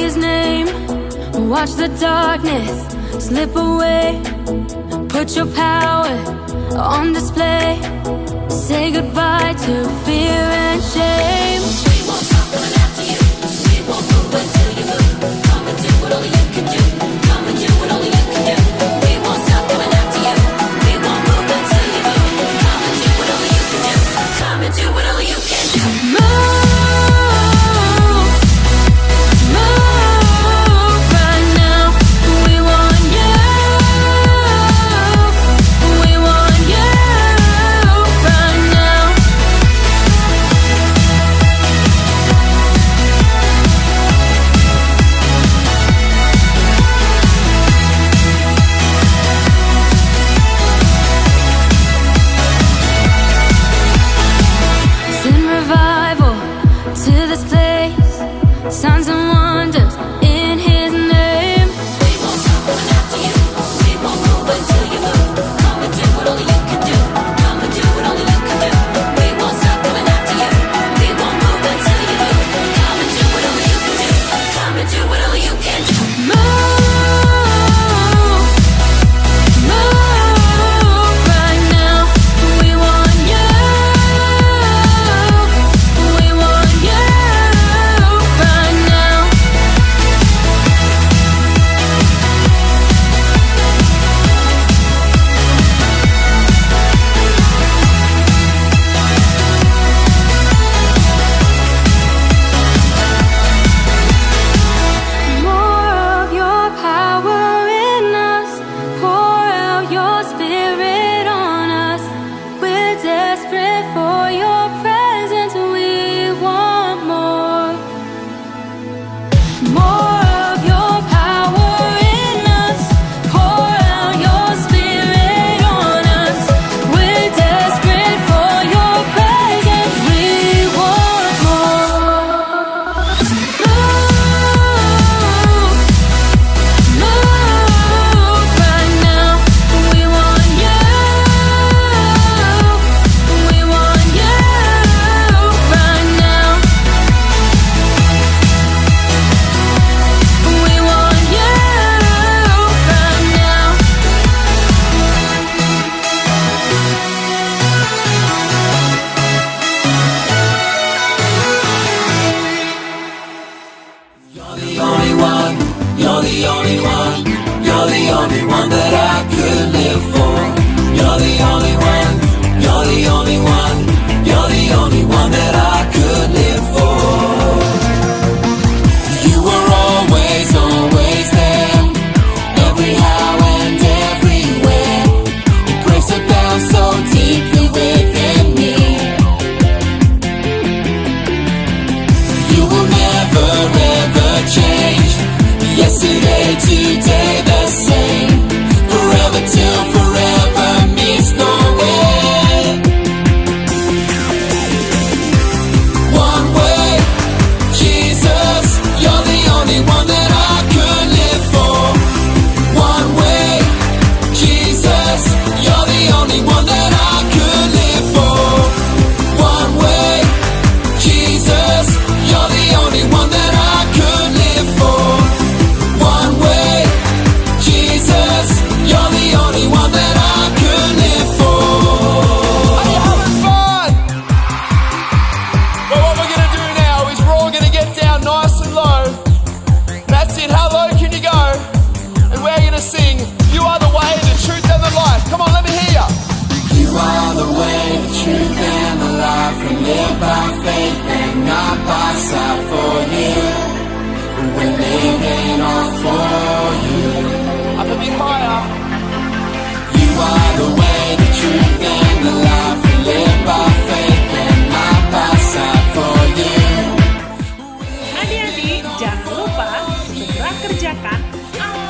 his name. Watch the darkness slip away. Put your power on display. Say goodbye to fear and shame. We won't stop coming after you. We won't move until you move. Come and do what only you can do. Come and do what only you can do. We won't stop coming after you. We won't move until you move. Come and do what only you can do. Come and do what only you can do. Move. Signs and wonders in his name. We won't stop coming after you. We won't move until you move. Come and do what only you can do. Come and do what only you can do. We won't stop coming after you. We won't move until you move. Come and do what only you can do. Come and do what only you can do. Move.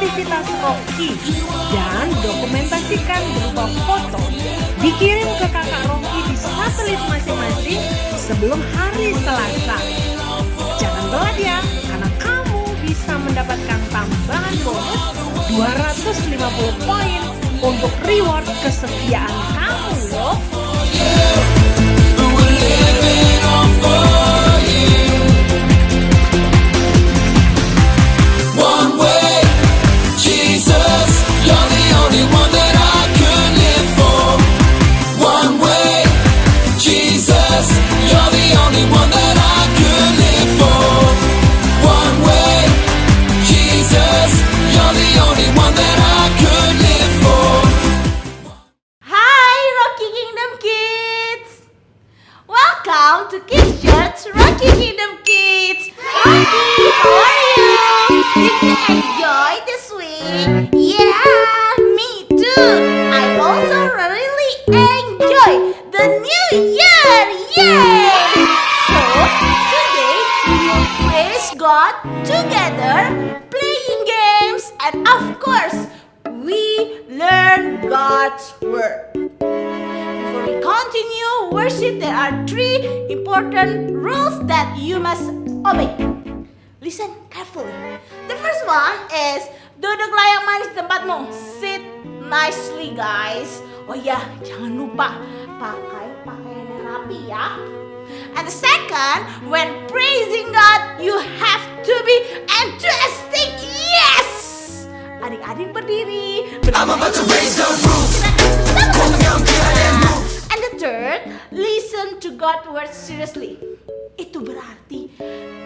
aktivitas Rocky dan dokumentasikan berupa foto. Dikirim ke kakak Rocky di satelit masing-masing sebelum hari Selasa. Jangan telat ya, karena kamu bisa mendapatkan tambahan bonus 250 poin untuk reward kesetiaan kamu loh. I also really enjoy the new year. Yay! So, today we will praise God together, playing games, and of course, we learn God's word. Before we continue worship, there are 3 important rules that you must obey. Listen carefully. The first one is duduklah yang manis di tempatmu. Sit nicely, guys. Oh ya, jangan lupa pakai pakaian yang rapi ya. And the second, when praising God, you have to be enthusiastic. Yes. Adik-adik berdiri. I'm about to raise the roof. And the third, listen to God's word seriously. Itu berarti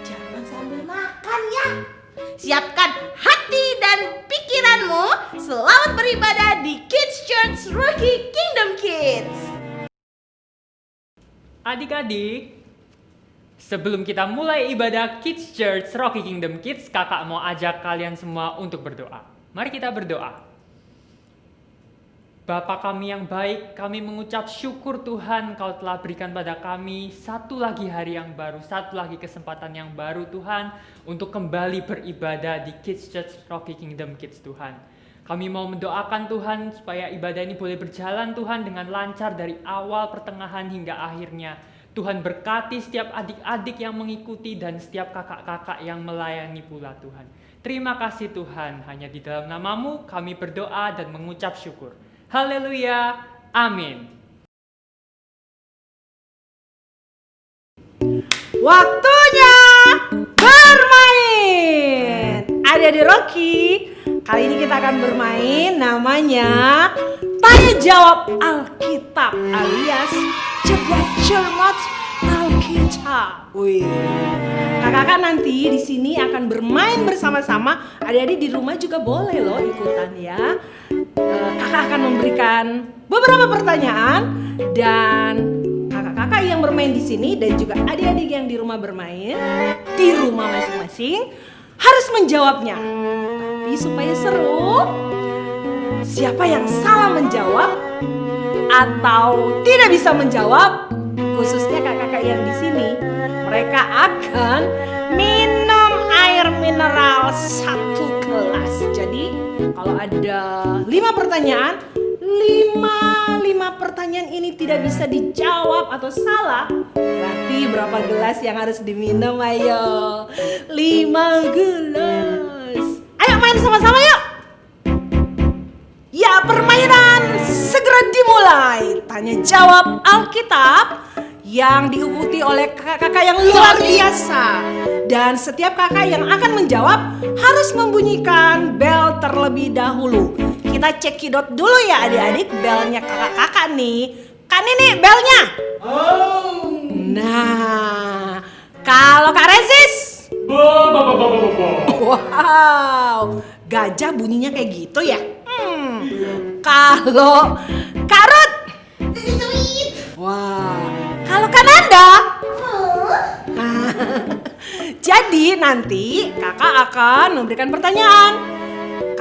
jangan sambil makan ya. Siapkan hati dan pikiranmu. Selamat beribadah di Kids Church Rocky Kingdom Kids. Adik-adik, sebelum kita mulai ibadah Kids Church Rocky Kingdom Kids, kakak mau ajak kalian semua untuk berdoa. Mari kita berdoa. Bapa kami yang baik, kami mengucap syukur Tuhan Kau telah berikan pada kami satu lagi hari yang baru, satu lagi kesempatan yang baru Tuhan, untuk kembali beribadah di Kids Church Rocky Kingdom Kids Tuhan. Kami mau mendoakan Tuhan supaya ibadah ini boleh berjalan Tuhan dengan lancar dari awal, pertengahan hingga akhirnya. Tuhan berkati setiap adik-adik yang mengikuti dan setiap kakak-kakak yang melayani pula Tuhan. Terima kasih Tuhan, hanya di dalam nama-Mu kami berdoa dan mengucap syukur. Haleluya, amin. Waktunya bermain. Adik-adik Rocky, kali ini kita akan bermain namanya Tanya Jawab Alkitab alias Cerdas Cermat Alkitab. Wih. Kakak-kakak nanti di sini akan bermain bersama-sama. Adik-adik di rumah juga boleh loh ikutan ya. Kakak akan memberikan beberapa pertanyaan dan kakak-kakak yang bermain di sini dan juga adik-adik yang di rumah bermain di rumah masing-masing harus menjawabnya. Tapi supaya seru, siapa yang salah menjawab atau tidak bisa menjawab, khususnya kakak-kakak yang di sini, mereka akan minum air mineral 1 gelas. Jadi kalau ada 5 pertanyaan, 5 pertanyaan ini tidak bisa dijawab atau salah, berarti berapa gelas yang harus diminum? Ayo, 5 gelas. Ayo main sama-sama yuk. Ya, permainan segera dimulai. Tanya jawab Alkitab yang diikuti oleh kakak-kakak yang luar biasa. Dan setiap kakak yang akan menjawab harus membunyikan bel terlebih dahulu. Kita cekidot dulu ya adik-adik belnya kakak-kakak nih. Kan ini belnya. Nah, kalau Kak Rensis. Wow, gajah bunyinya kayak gitu ya. Kalau Kak Ruth. Wah, kalau Kananda. Jadi nanti kakak akan memberikan pertanyaan.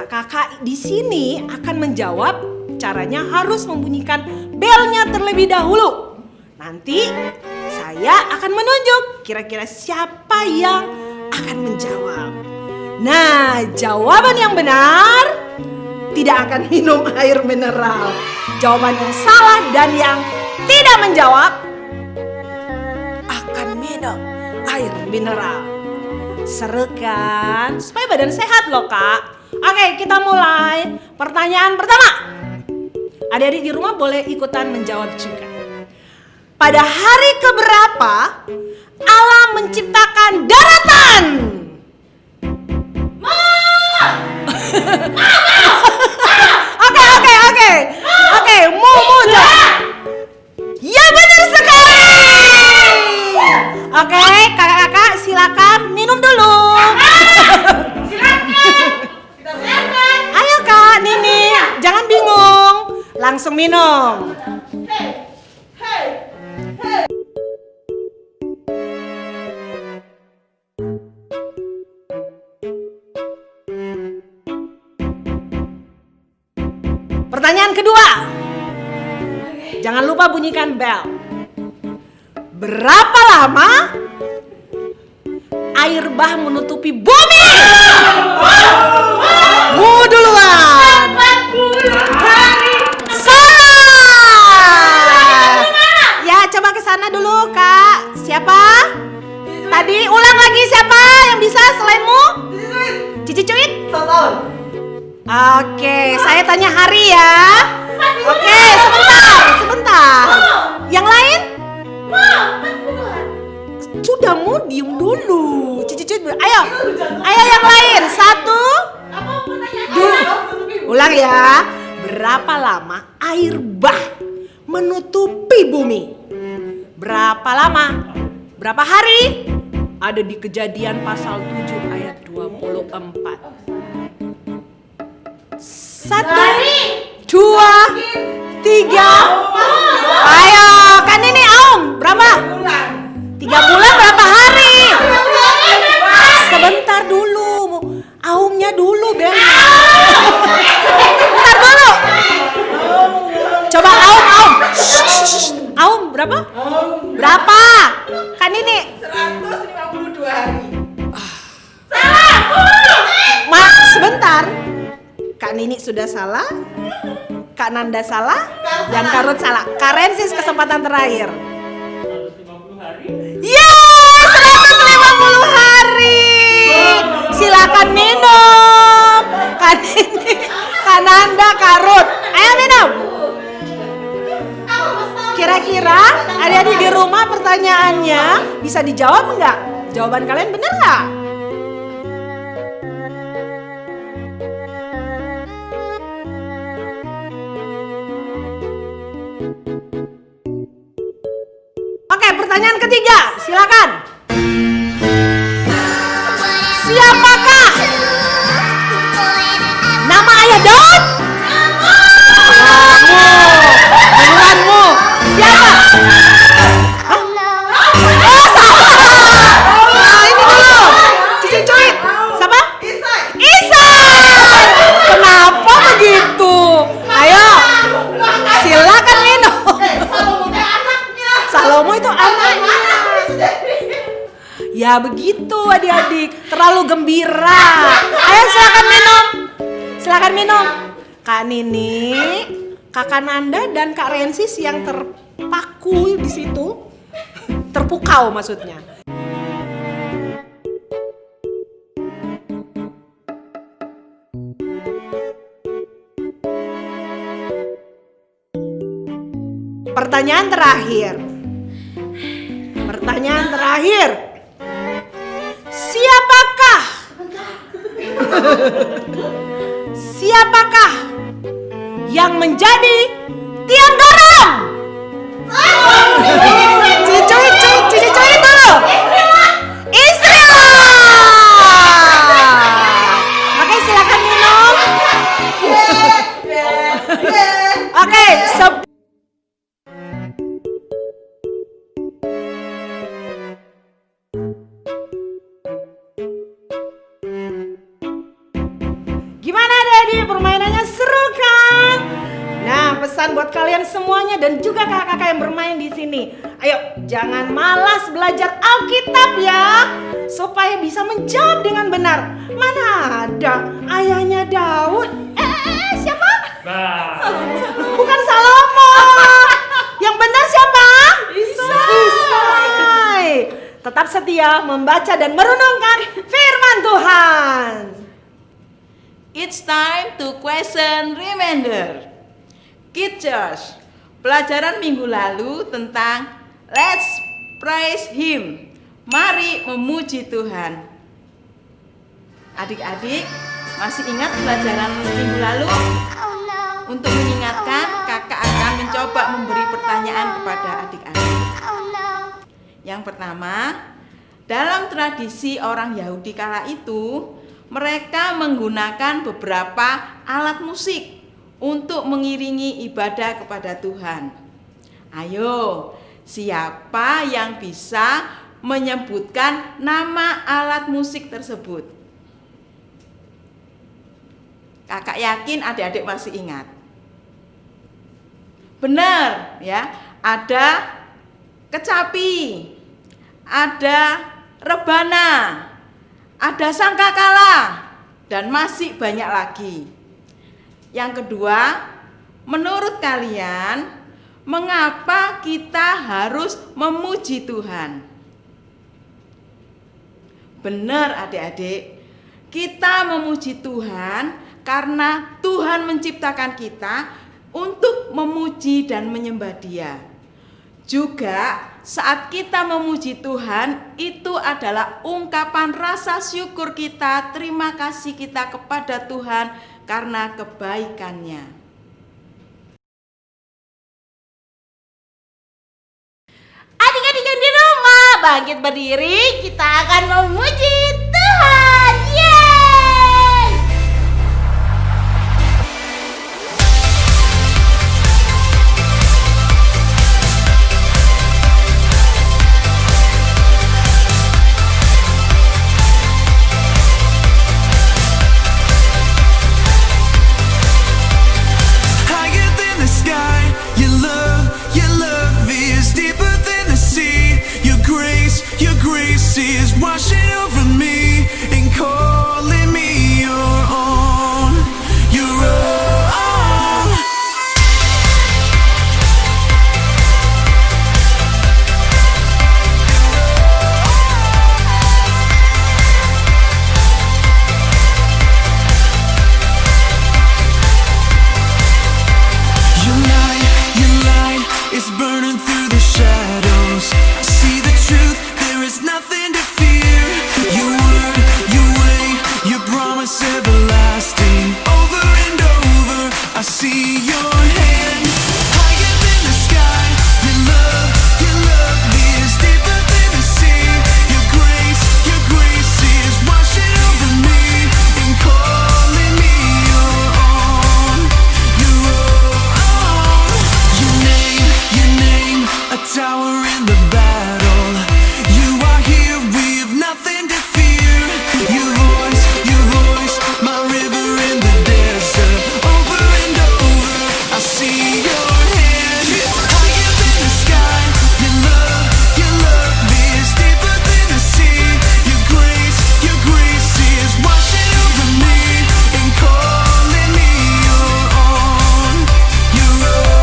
Kakak di sini akan menjawab. Caranya harus membunyikan belnya terlebih dahulu. Nanti saya akan menunjuk kira-kira siapa yang akan menjawab. Nah, jawaban yang benar tidak akan minum air mineral. Jawaban yang salah dan yang tidak menjawab akan minum air mineral. Seru kan? Supaya badan sehat loh kak. Oke, kita mulai. Pertanyaan pertama. Adik-adik di rumah boleh ikutan menjawab juga. Pada hari keberapa Allah menciptakan daratan? Oke, mu jawab. Ya benar sekali. Oke, kakak-kakak silakan minum dulu. Ayo kak, Nini, jangan bingung, langsung minum. Pertanyaan Pertanyaan kedua. Jangan lupa bunyikan bel. Berapa lama air bah menutupi bumi? Mu duluan. 40 hari. Salah. Ya, coba ke sana dulu, Kak. Siapa? Tadi ulang lagi, siapa yang bisa selainmu? Cici Cuit? 1 tahun. Oke, saya tanya hari ya. Oke, sebentar. Yang lain? Sudah, mau diem dulu. Cici Cuit, ayo yang lain. 1, 2. Ulang ya. Berapa lama air bah menutupi bumi? Berapa lama? Berapa hari? Ada di Kejadian pasal 7 ayat 24. 1, 2, 3. Ayo, kan ini Aum. Berapa? 3 bulan berapa hari? Sebentar dulu. Aumnya dulu, Ben. Bentar dulu. Coba Aum. Aum berapa? Berapa? Kan ini 152 hari. Sebentar. Kak Nini sudah salah. Kak Nanda salah. Dan Kak Ruth salah. Kak Rensis kesempatan terakhir. 150 hari. Yeay, 150 hari. Silakan minum. Kak Nini, Kak Nanda, Kak Ruth. Ayo minum. Kira-kira adik-adik di rumah pertanyaannya bisa dijawab enggak? Jawaban kalian benar enggak? Oke, pertanyaan ketiga, silakan. Siapakah nama ayah Daud? Kamu, siapa? Hah? Oh, salah. Nah, ini dulu. Cici Cuit. Siapa? Isai. Kenapa begitu? Ayo, silakan minum. Salomo itu anaknya. Ya begitu adik-adik, terlalu gembira. Ayo silakan minum. Silakan minum. Kak Nini, Kakak Nanda dan Kak Rensis yang terpaku di situ. Terpukau maksudnya. Pertanyaan terakhir. Siapakah yang menjadi tiang dorong? Cici Cuit dulu. Israel. Oke, silakan minum. Oke, gimana adik-adik, permainannya seru kan? Nah, pesan buat kalian semuanya dan juga kakak-kakak yang bermain di sini. Ayo, jangan malas belajar Alkitab ya, supaya bisa menjawab dengan benar. Mana ada ayahnya Daud? Siapa? Bukan Salomo. Yang benar siapa? Isai. Tetap setia membaca dan merenungkan firman Tuhan. It's time to question reminder. Kids Church, pelajaran minggu lalu tentang Let's Praise Him. Mari memuji Tuhan. Adik-adik, masih ingat pelajaran minggu lalu? Untuk mengingatkan, kakak akan mencoba memberi pertanyaan kepada adik-adik. Yang pertama, dalam tradisi orang Yahudi kala itu, mereka menggunakan beberapa alat musik untuk mengiringi ibadah kepada Tuhan. Ayo, siapa yang bisa menyebutkan nama alat musik tersebut? Kakak yakin adik-adik masih ingat. Benar ya. Ada kecapi, ada rebana, ada sangkakala, dan masih banyak lagi. Yang kedua, menurut kalian, mengapa kita harus memuji Tuhan? Benar adik-adik, kita memuji Tuhan karena Tuhan menciptakan kita untuk memuji dan menyembah Dia. Juga saat kita memuji Tuhan, itu adalah ungkapan rasa syukur kita, terima kasih kita kepada Tuhan karena kebaikannya. Adik-adik yang di rumah, bangkit berdiri, kita akan memuji Tuhan. Yeay! Higher than the sky, your love is deeper than the sea. Your grace is washing over me and calling me your own, your own. Your light is burning through the shadows. I see the truth, there is nothing to fear. Your word, your way, your promise everlasting. Over and over, I see your hand. Higher than the sky, your love is deeper than the sea. Your grace is washing over me and calling me your own, your own. Your name, a tower in the battle. You are here, we have nothing to fear. Your voice, my river in the desert. Over and over, I see your hand. Higher than the sky, your love is deeper than the sea. Your grace is washing over me and calling me your own, your own.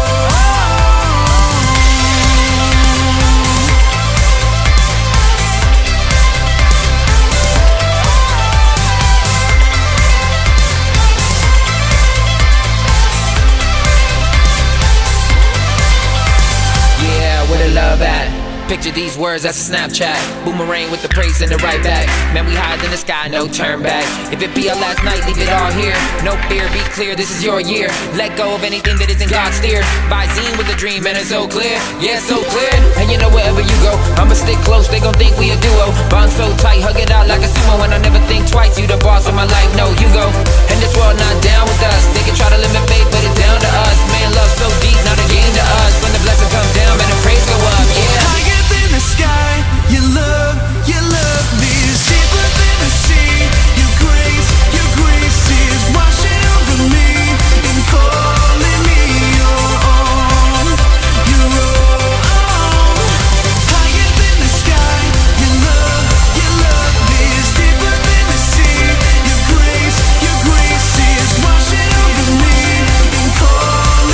Yeah, where the love at? Picture these words, that's a Snapchat. Boomerang with the praise in the right back. Man, we hide in the sky, no turn back. If it be our last night, leave it all here. No fear, be clear, this is your year. Let go of anything that isn't God's steer. Visine with a dream, and it's so clear. Yeah, so clear. And you know wherever you go, I'ma stick close, they gon' think we a duo. Bond so tight, hug it out like a sumo. And I never think twice, you the boss of my life, no, you go. And this world not down with us. They can try to limit faith, but it's down to us. Man, love so deep, not a game to us. When the blessing come down, man, the praise go up, yeah. Higher than the sky, your love is deeper than the sea. Your grace is washing over me and calling me your own, your own. Higher than the sky, your love is deeper than the sea. Your grace is washing over me and calling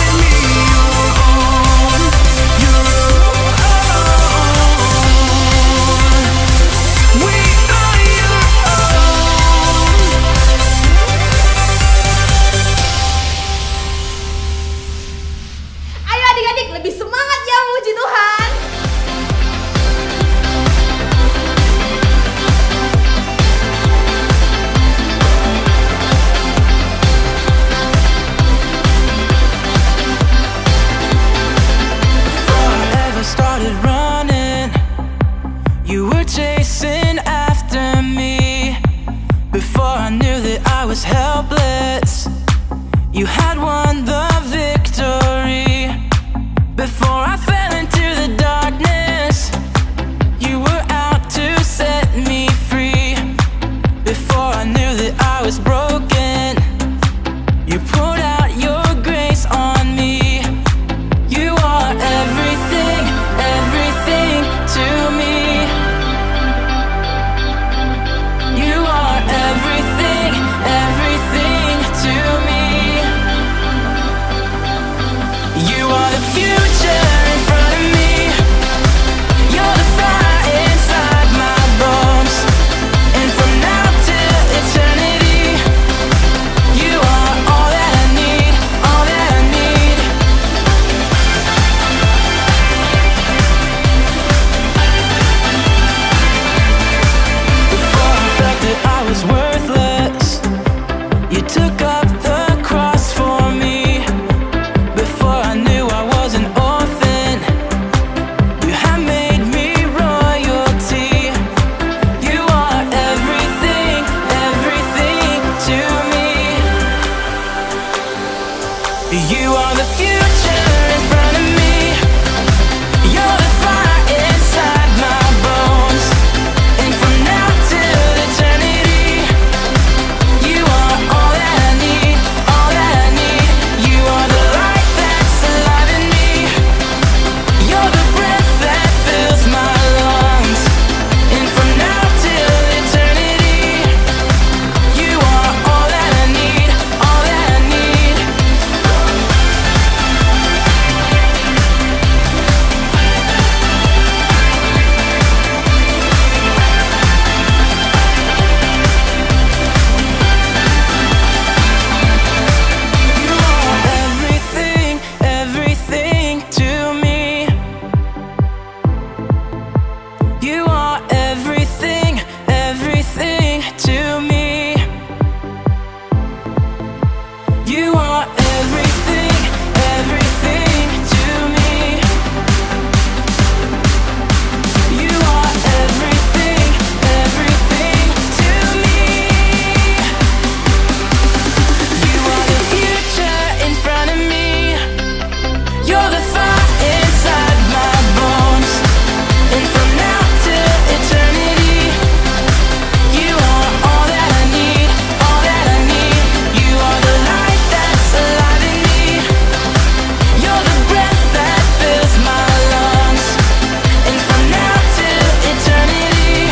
are the future in front of me. You're the fire inside my bones. And from now till eternity, you are all that I need, all that I need. Before I felt that I was worthless, you took up the cross for me. Before I knew I was an orphan, you have made me royalty. You are everything, everything to me. You are the future in front of me. You're the fire inside my bones. And from now till eternity, you are all that I need, all that I need. You are the light that's alive in me. You're the breath that fills my lungs. And from now till eternity, you are all that I need, all that I need. You are everything, everything to me. You are everything, everything to me. You are everything, everything to me. You are everything, everything to me. You are the future in front of me. You're the fire inside my bones. And from now till eternity, you are all that I need, all that I need. You are the light that's alive in me. You're the breath that fills my lungs. And from now till eternity,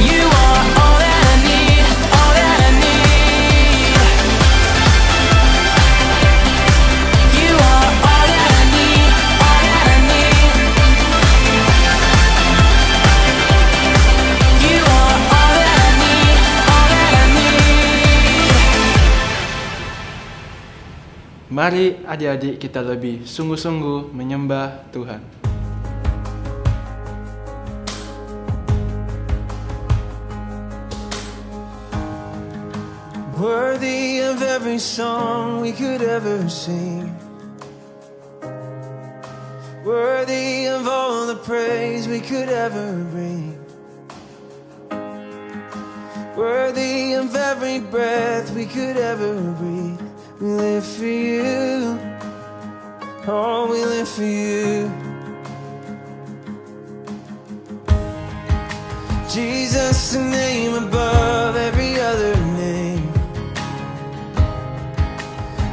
you are all that I need, all that I need. You are all that I need, all that I need. You are all that I need, all that I need. Mari adik-adik kita lebih sungguh-sungguh menyembah Tuhan. Worthy of every song we could ever sing. Worthy of all the praise we could ever bring. Worthy of every breath we could ever breathe. We live for you. Oh, we live for you. Jesus, the name above every other name.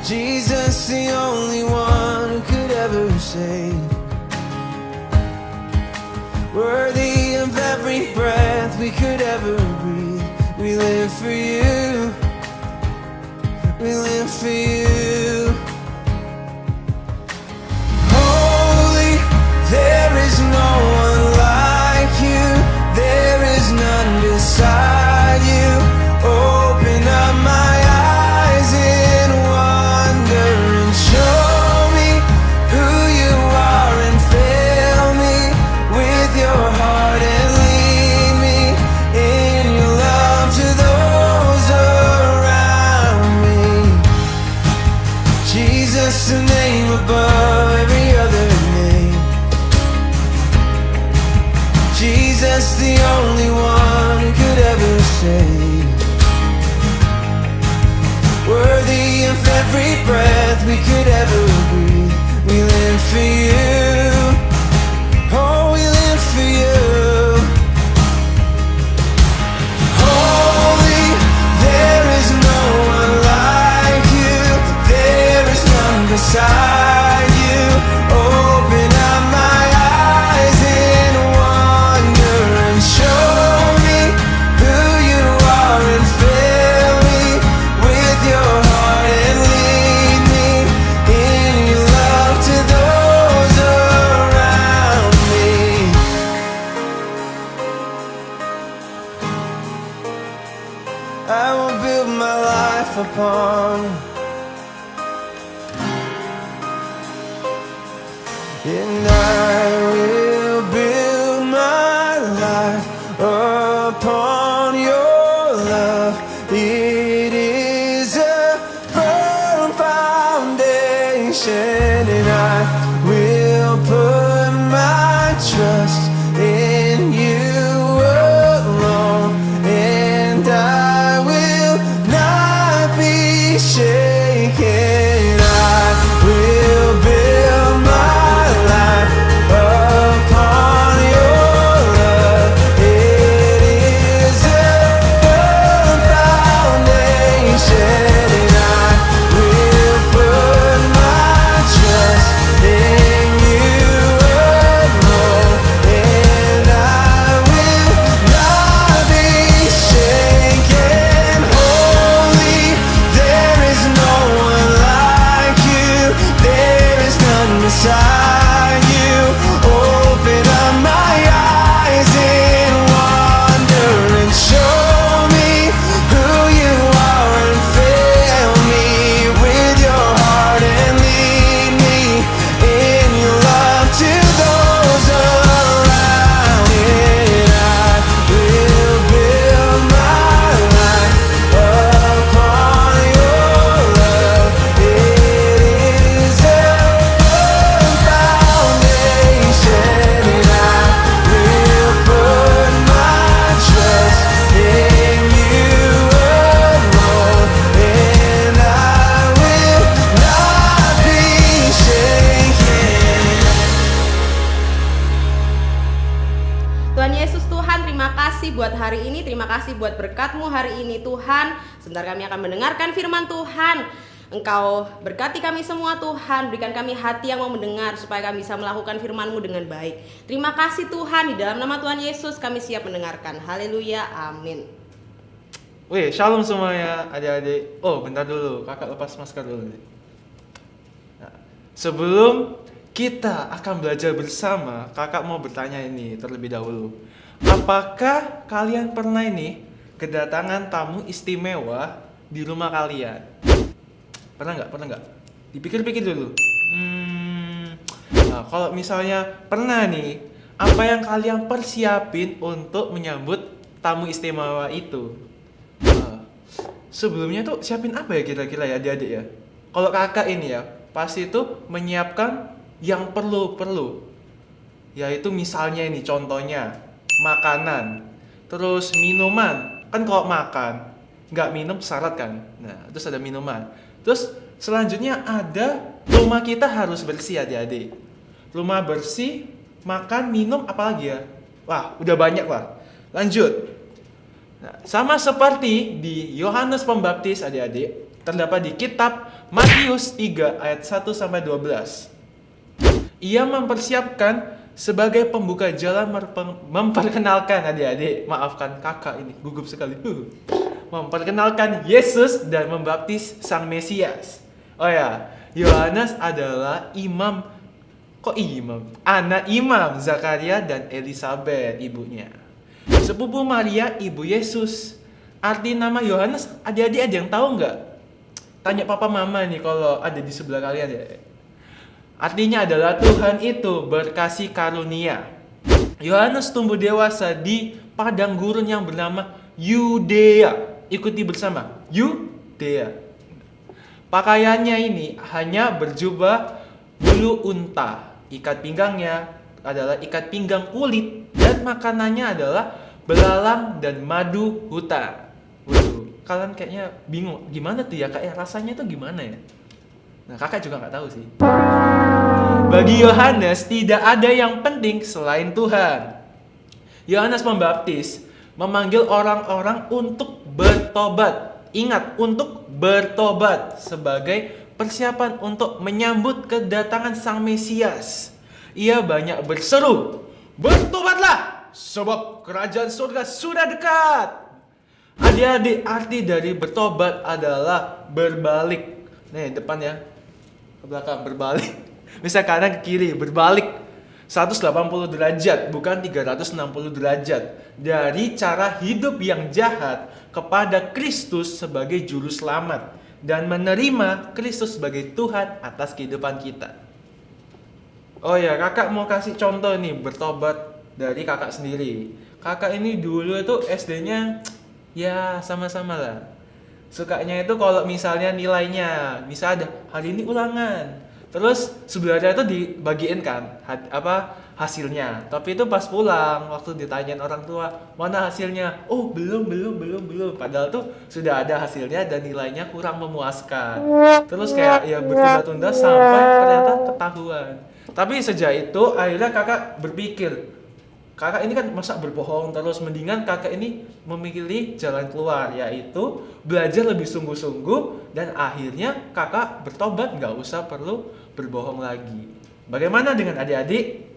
Jesus, the only one who could ever save. Worthy of every breath we could ever breathe. We live for you. We live for you. Holy, there is no one like you. There is none beside you. Open up my eyes in wonder and show me who you are and fill me with your heart and lead me in your love to those around me. and I will build my life upon your love. It is a firm foundation, and I will put my trust in you alone, and I will not be shaken. I will build my life upon your love. It is a firm foundation, and I will put my trust in you alone, and I will not be shaken. Holy, there is no one like you. There is none beside you. Open up my eyes in wonder and show me who you are, and fill me with your heart and lead me in your love to those around. And I will build my life upon your love. It is a firm foundation, and I will put my trust in you alone, and I will not be shaken. Tuhan Yesus, Tuhan, terima kasih buat hari ini, terima kasih buat berkat-Mu hari ini Tuhan. Sebentar kami akan mendengarkan firman Tuhan. Engkau berkati kami semua Tuhan, berikan kami hati yang mau mendengar supaya kami bisa melakukan firman-Mu dengan baik. Terima kasih Tuhan, di dalam nama Tuhan Yesus kami siap mendengarkan. Haleluya, amin. Wih, shalom semuanya adik-adik. Oh, bentar dulu, kakak lepas masker dulu. Nah, sebelum kita akan belajar bersama, kakak mau bertanya ini terlebih dahulu. Apakah kalian pernah ini kedatangan tamu istimewa di rumah kalian? Pernah nggak? Dipikir-pikir dulu. Nah, kalau misalnya pernah nih, apa yang kalian persiapin untuk menyambut tamu istimewa itu? Sebelumnya tuh siapin apa ya kira-kira ya adik-adik ya? Kalau kakak ini ya, pasti tuh menyiapkan yang perlu. Yaitu misalnya ini contohnya, makanan, terus minuman. Kan kalau makan, nggak minum syarat kan? Nah, terus ada minuman. Terus selanjutnya ada rumah kita harus bersih adik-adik. Rumah bersih, makan, minum, apalagi ya? Wah, udah banyak lah. Lanjut. Nah, sama seperti di Yohanes Pembaptis adik-adik, terdapat di kitab Matius 3 ayat 1-12. Ia mempersiapkan sebagai pembuka jalan, memperkenalkan adik-adik, maafkan kakak ini gugup sekali. Memperkenalkan Yesus dan membaptis Sang Mesias. Oh ya, Yohanes adalah anak imam Zakaria dan Elizabeth ibunya. Sepupu Maria ibu Yesus. Arti nama Yohanes adik-adik ada yang tahu nggak? Tanya papa mama nih kalau ada di sebelah kalian ya. Artinya adalah Tuhan itu berkasih karunia. Yohanes tumbuh dewasa di padang gurun yang bernama Yudea. Ikuti bersama, Yudea. Pakaiannya ini hanya berjubah bulu unta. Ikat pinggangnya adalah ikat pinggang kulit. Dan makanannya adalah belalang dan madu hutan. Waduh, kalian kayaknya bingung. Gimana tuh ya kak ya? Rasanya tuh gimana ya? Nah kakak juga gak tahu sih. Bagi Yohanes tidak ada yang penting selain Tuhan. Yohanes Pembaptis memanggil orang-orang untuk bertobat. Ingat, untuk bertobat sebagai persiapan untuk menyambut kedatangan Sang Mesias. Ia banyak berseru, "Bertobatlah, sebab kerajaan surga sudah dekat." Adik-adik, arti dari bertobat adalah berbalik. Nih, depan ya. Ke belakang, berbalik. Bisa kanan ke kiri, berbalik 180 derajat, bukan 360 derajat. Dari cara hidup yang jahat kepada Kristus sebagai juru selamat. Dan menerima Kristus sebagai Tuhan atas kehidupan kita. Oh ya, kakak mau kasih contoh nih bertobat dari kakak sendiri. Kakak ini dulu itu SD-nya ya sama-sama lah. Sukanya itu kalau misalnya nilainya, misal ada hari ini ulangan, terus sebenarnya itu dibagiin kan hasilnya. Tapi itu pas pulang waktu ditanyain orang tua mana hasilnya, oh belum. Padahal tuh sudah ada hasilnya dan nilainya kurang memuaskan. Terus kayak ya bertunda-tunda sampai ternyata ketahuan. Tapi sejak itu akhirnya kakak berpikir, kakak ini kan masa berbohong terus, mendingan kakak ini memilih jalan keluar, yaitu belajar lebih sungguh-sungguh dan akhirnya kakak bertobat, nggak usah perlu berbohong lagi. Bagaimana dengan adik-adik?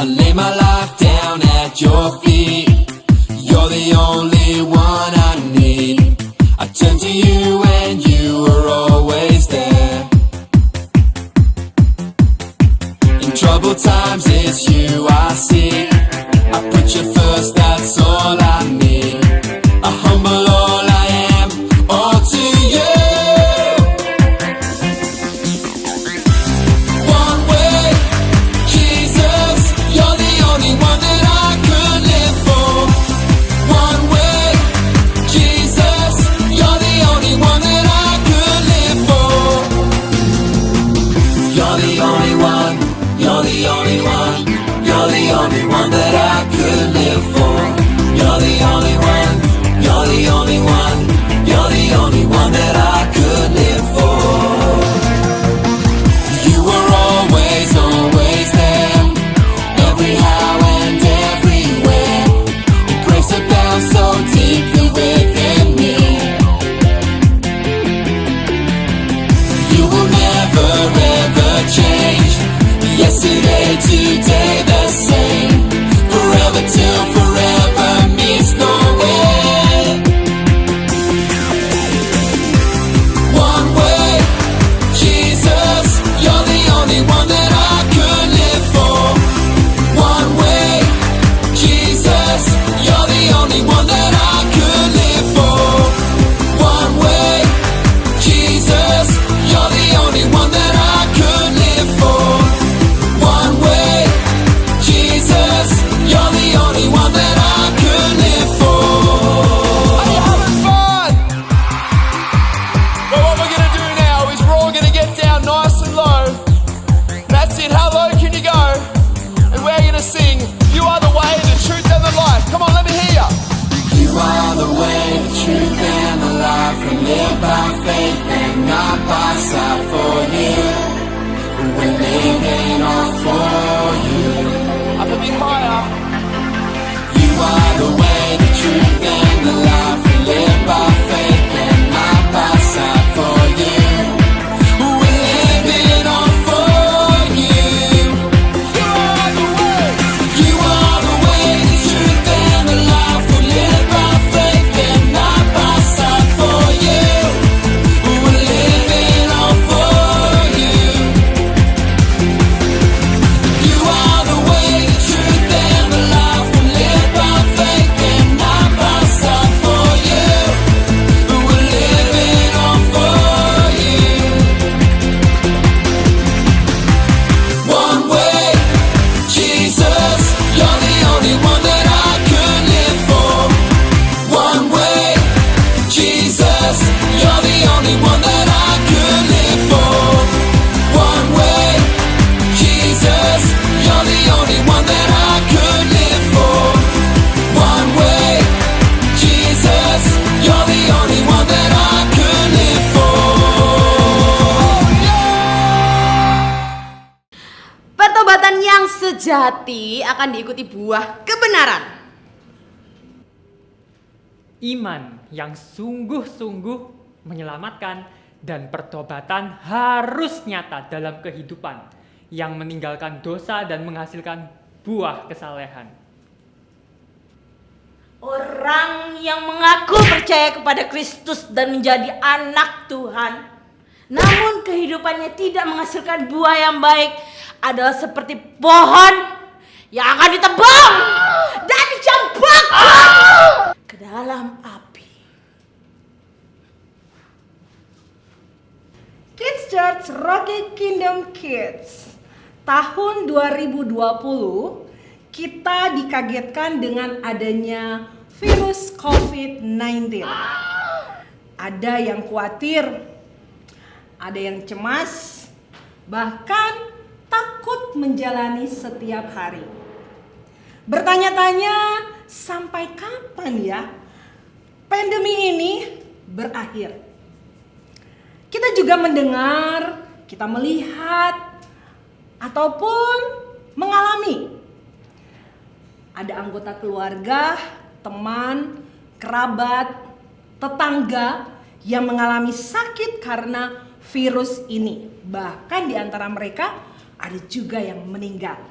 I lay my life down at your feet. You're the only one I need. I turn to you and you are always there. In troubled times it's you I see. I put you first, that's all I need. I humble all I am, all to you. One way, Jesus, you're the only one that I could live for. One way, Jesus, you're the only one that I could live for. You're the only one, you're the only one, you're the only one that I could live for. You're the only one, you're the only one, you're the only one that I could live for. You were always, always there, every how and everywhere. Your grace abounds so deeply within me. You will never ever change. Yesterday, today, the same. Forever till forever meets no end. One way, Jesus, you're the only one that I could live for. One way, Jesus, you're the only one that I could live for. One way, Jesus, you're the only one that I could live for. One way, Jesus, you're the only one that I could live for. Are you having fun? Well, what we're gonna do now is we're all gonna get down nice and low. That's it, how low can you go? And we're gonna sing, you are the way, the truth and the life. Come on, let me hear ya. You are the way, the truth and the life. We live by faith and not by sight. For you, we're living all for you. Up a bit higher. You are the way, the truth and the life. We live by faith and not by sight. For you, we're living all for you. You are the way. You are the way, the truth and the life. We live by faith and not by sight. For you, we're living all for you. You are the way, the truth and the life. We live by faith and not by sight. For you, we're living all for you. One way, Jesus, you're the only one that I could live for. One way, Jesus, you're the only one that I could live for. One way, Jesus, you're the only one that I could live for. One way, Jesus, you're the only one that I could live for. Pertobatan yang sejati akan diikuti buah kebenaran. Iman yang sungguh-sungguh menyelamatkan dan pertobatan harus nyata dalam kehidupan yang meninggalkan dosa dan menghasilkan buah kesalehan. Orang yang mengaku percaya kepada Kristus dan menjadi anak Tuhan, namun kehidupannya tidak menghasilkan buah yang baik, adalah seperti pohon yang akan ditebang dan dicampakkan ke dalam api. Kids Church Rocky Kingdom Kids. Tahun 2020 kita dikagetkan dengan adanya virus COVID-19. Ada yang khawatir, ada yang cemas, bahkan takut menjalani setiap hari. Bertanya-tanya, sampai kapan ya pandemi ini berakhir? Kita juga mendengar, kita melihat, ataupun mengalami. Ada anggota keluarga, teman, kerabat, tetangga yang mengalami sakit karena virus ini. Bahkan di antara mereka ada juga yang meninggal.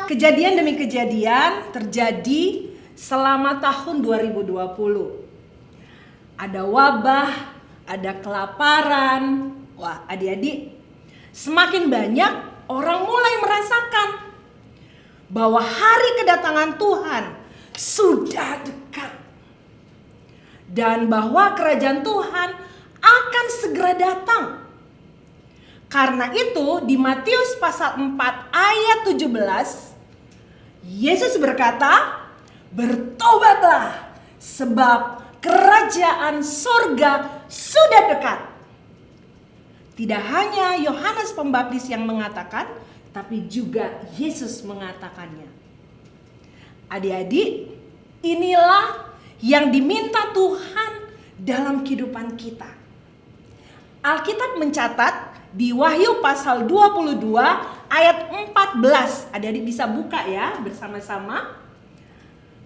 Kejadian demi kejadian terjadi selama tahun 2020. Ada wabah, ada kelaparan. Wah, adik-adik, semakin banyak orang mulai merasakan bahwa hari kedatangan Tuhan sudah dekat. Dan bahwa kerajaan Tuhan akan segera datang. Karena itu di Matius pasal 4 ayat 17, Yesus berkata, "Bertobatlah sebab kerajaan sorga sudah dekat." Tidak hanya Yohanes Pembaptis yang mengatakan, tapi juga Yesus mengatakannya. Adik-adik, inilah yang diminta Tuhan dalam kehidupan kita. Alkitab mencatat di Wahyu pasal 22 ayat 14. Adik-adik bisa buka ya bersama-sama.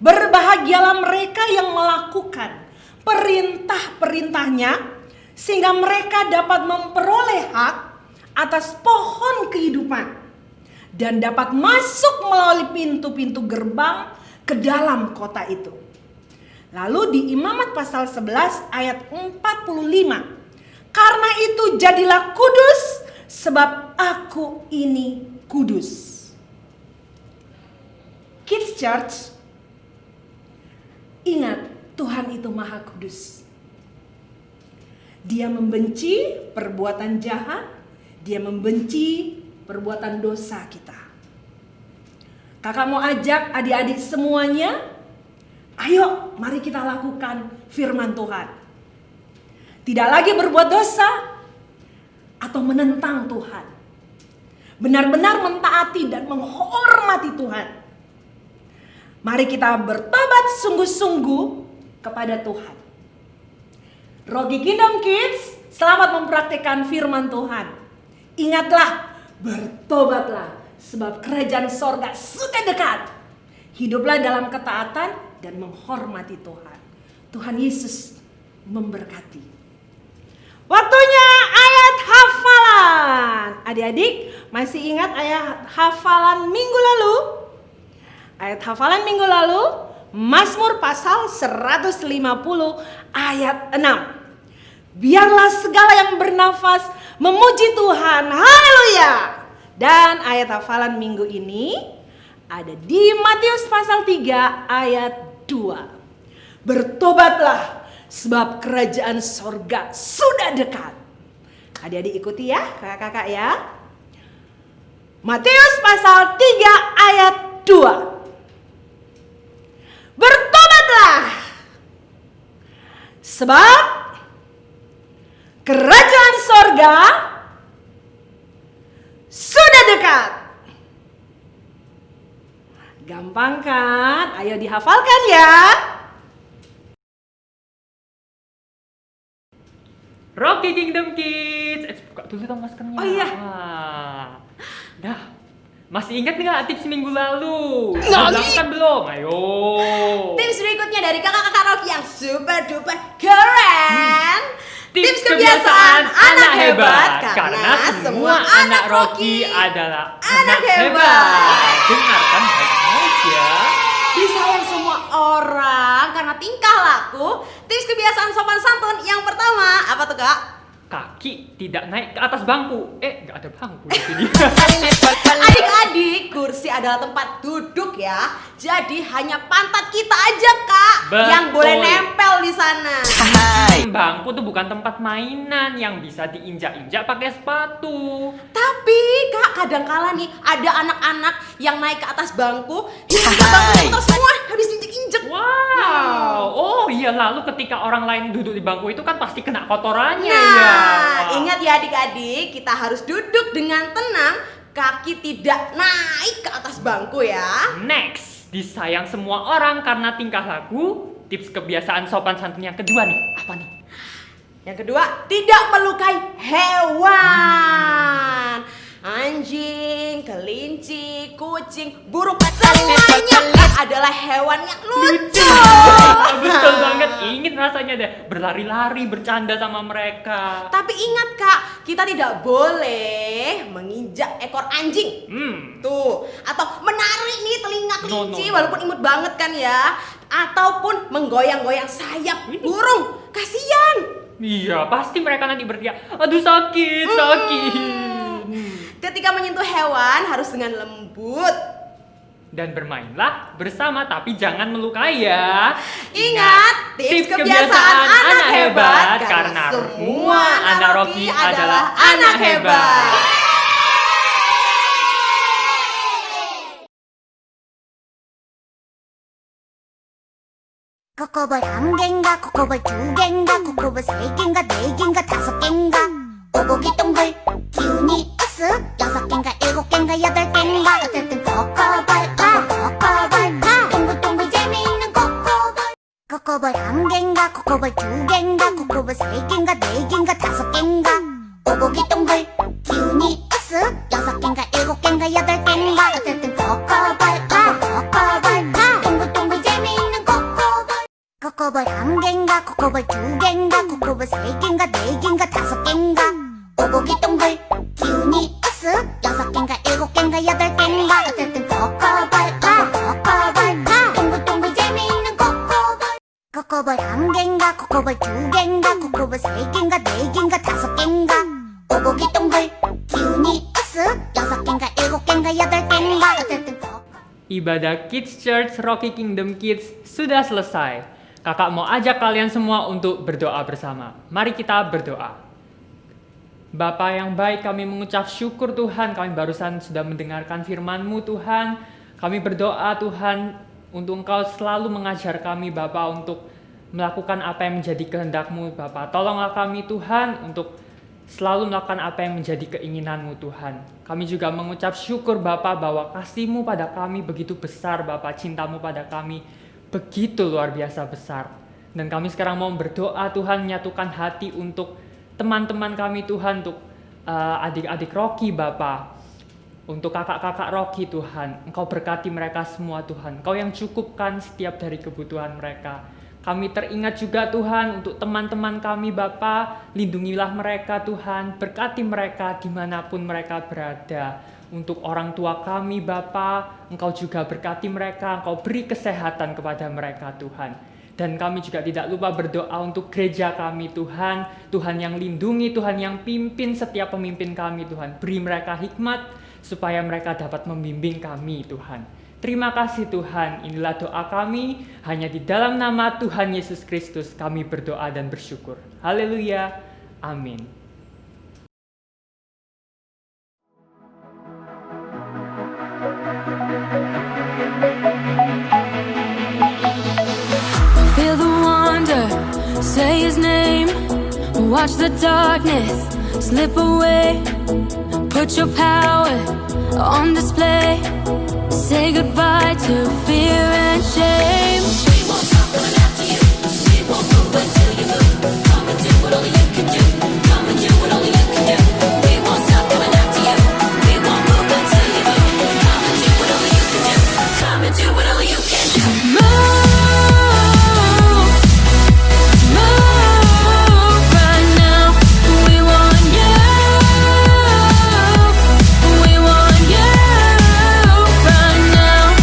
Berbahagialah mereka yang melakukan perintah-perintahnya, sehingga mereka dapat memperoleh hak atas pohon kehidupan dan dapat masuk melalui pintu-pintu gerbang ke dalam kota itu. Lalu di Imamat pasal 11 ayat 45, "Karena itu jadilah kudus, sebab aku ini kudus." Kids Church, ingat, Tuhan itu Maha Kudus. Dia membenci perbuatan jahat, dia membenci perbuatan dosa kita. Kakak mau ajak adik-adik semuanya, ayo mari kita lakukan firman Tuhan. Tidak lagi berbuat dosa atau menentang Tuhan. Benar-benar mentaati dan menghormati Tuhan. Mari kita bertobat sungguh-sungguh kepada Tuhan. Rocky Kingdom Kids, selamat mempraktikkan firman Tuhan. Ingatlah, bertobatlah, sebab kerajaan sorga sudah dekat. Hiduplah dalam ketaatan dan menghormati Tuhan. Tuhan Yesus memberkati. Waktunya ayat hafalan. Adik-adik, masih ingat ayat hafalan minggu lalu? Ayat hafalan minggu lalu, Mazmur pasal 150 ayat 6. Biarlah segala yang bernafas memuji Tuhan. Haleluya. Dan ayat hafalan minggu ini ada di Matius pasal 3 ayat 2. Bertobatlah sebab kerajaan sorga sudah dekat. Adik-adik ikuti ya, kakak-kakak ya. Matius pasal 3 ayat 2. Bertobatlah sebab kerajaan sorga sudah dekat. Gampang kan? Ayo dihafalkan ya. Rocky Kingdom Kids. Buka dulu dong maskernya. Oh iya. Wah. Dah. Masih ingat nggak tips minggu lalu? Lakukan belum? Ayo. Tips berikutnya dari kakak-kakak Rocky yang super duper keren. Tips kebiasaan anak hebat, karena semua anak Rocky adalah anak hebat. Dengarkan baik-baik ya. Disayang semua orang karena tingkah laku. Tips kebiasaan sopan santun yang pertama apa tuh kak? Kaki tidak naik ke atas bangku. Nggak ada bangku di sini. Adik-adik, adalah tempat duduk ya. Jadi hanya pantat kita aja Kak yang Betul. boleh nempel di sana. Bangku tuh bukan tempat mainan yang bisa diinjak-injak pakai sepatu. Tapi Kak, kadangkala nih ada anak-anak yang naik ke atas bangku, hingga bangku kotor semua habis diinjek-injek. Wow, oh iya, lalu ketika orang lain duduk di bangku itu kan pasti kena kotorannya Nah, ya. ingat ya adik-adik, kita harus duduk dengan tenang, kaki tidak naik ke atas bangku ya. Next, disayang semua orang karena tingkah laku. Tips kebiasaan sopan santun yang kedua nih, apa nih? Yang kedua, tidak melukai hewan. Anjing, kelinci, kucing, burung, semuanya adalah hewan yang lucu. Betul banget, ingin rasanya deh berlari-lari, bercanda sama mereka. Tapi ingat Kak, kita tidak boleh menginjak ekor anjing. Tuh, atau menarik nih telinga kelinci No. walaupun imut banget kan ya. Ataupun menggoyang-goyang sayap burung. Kasian. Iya, pasti mereka nanti berteriak, aduh sakit, sakit. Ketika menyentuh hewan harus dengan lembut. Dan bermainlah bersama tapi jangan melukai ya. Ingat, tips kebiasaan anak hebat karena semua anak Rocky adalah anak hebat. 코코볼 한 갠가 코코볼 두 갠가 코코볼 세 갠가 네 갠가 다섯 갠가 오고기 동글 기운이 으쓱 여섯 갠가 일곱 갠가 여덟 갠가 어쨌든 코코볼 동글동글 재미있는 코코볼 한 갠가 코코볼 두 갠가 코코볼 세 갠가 네 갠가 다섯 갠가 오고기 동글 기운이 으쓱 여섯 갠가 일곱 갠가 여덟 갠가 어쨌든 코코볼 동글동글 재미있는 코코볼 한 갠가 코코볼 두 갠가 코코볼 세 갠가 네 갠가 다섯 갠가 오고기 동글 기운이 으쓱 여섯 갠가 일곱 갠가 여덟 갠가 어쨌든 코코볼 동글동글 재미있는 코코볼 한 갠가 코코볼 두 갠가 코코볼 세 갠가 네 갠가 다섯 갠가 오고기 동글 기운이 으쓱 여섯 갠가 일곱 갠가 여덟 갠가 어쨌든 Ibadah Kids Church Rocky Kingdom Kids sudah selesai. Kakak mau ajak kalian semua untuk berdoa bersama. Mari kita berdoa. Bapa yang baik, kami mengucap syukur Tuhan, kami barusan sudah mendengarkan firman-Mu Tuhan. Kami berdoa Tuhan untuk Engkau selalu mengajar kami Bapa untuk melakukan apa yang menjadi kehendak-Mu Bapa. Tolonglah kami Tuhan untuk selalu melakukan apa yang menjadi keinginan-Mu Tuhan. Kami juga mengucap syukur Bapa bahwa kasih-Mu pada kami begitu besar Bapa, cinta-Mu pada kami begitu luar biasa besar. Dan kami sekarang mau berdoa Tuhan, menyatukan hati untuk teman-teman kami Tuhan, untuk adik-adik Rocky Bapa, untuk kakak-kakak Rocky Tuhan. Engkau berkati mereka semua Tuhan, Engkau yang cukupkan setiap dari kebutuhan mereka. Kami teringat juga Tuhan untuk teman-teman kami Bapa, lindungilah mereka Tuhan, berkati mereka dimanapun mereka berada. Untuk orang tua kami Bapa, Engkau juga berkati mereka, Engkau beri kesehatan kepada mereka Tuhan. Dan kami juga tidak lupa berdoa untuk gereja kami Tuhan, Tuhan yang lindungi, Tuhan yang pimpin setiap pemimpin kami Tuhan. Beri mereka hikmat supaya mereka dapat membimbing kami Tuhan. Terima kasih Tuhan, inilah doa kami, hanya di dalam nama Tuhan Yesus Kristus kami berdoa dan bersyukur. Haleluya, amin. Feel the wonder, say his name. Watch the darkness slip away. Put your power on display. Say goodbye to fear and shame. We won't stop coming after you. We won't move until you move. Come and do what only you can do. Come and do what only you can do. We won't stop coming after you. We won't move until you move. Come and do what only you can do. Come and do what only you can do. Move right now. We want you. We want you right now.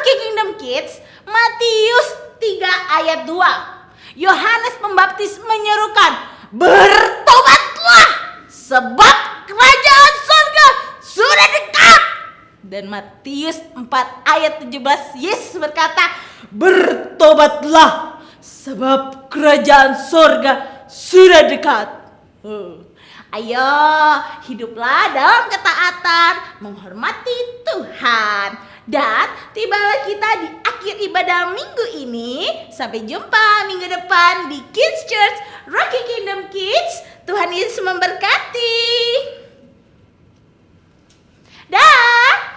Rocky Kingdom Kids, Matius 3 ayat 2. Yohanes Pembaptis menyerukan, bertobatlah sebab kerajaan surga sudah dekat. Dan Matius 4 ayat 17, Yesus berkata, bertobatlah sebab kerajaan surga sudah dekat. Ayo, hiduplah dalam ketaatan, menghormati Tuhan. Dan tibalah kita di akhir ibadah minggu ini. Sampai jumpa minggu depan di Kids Church Rocky Kingdom Kids. Tuhan Yesus memberkati. Dah.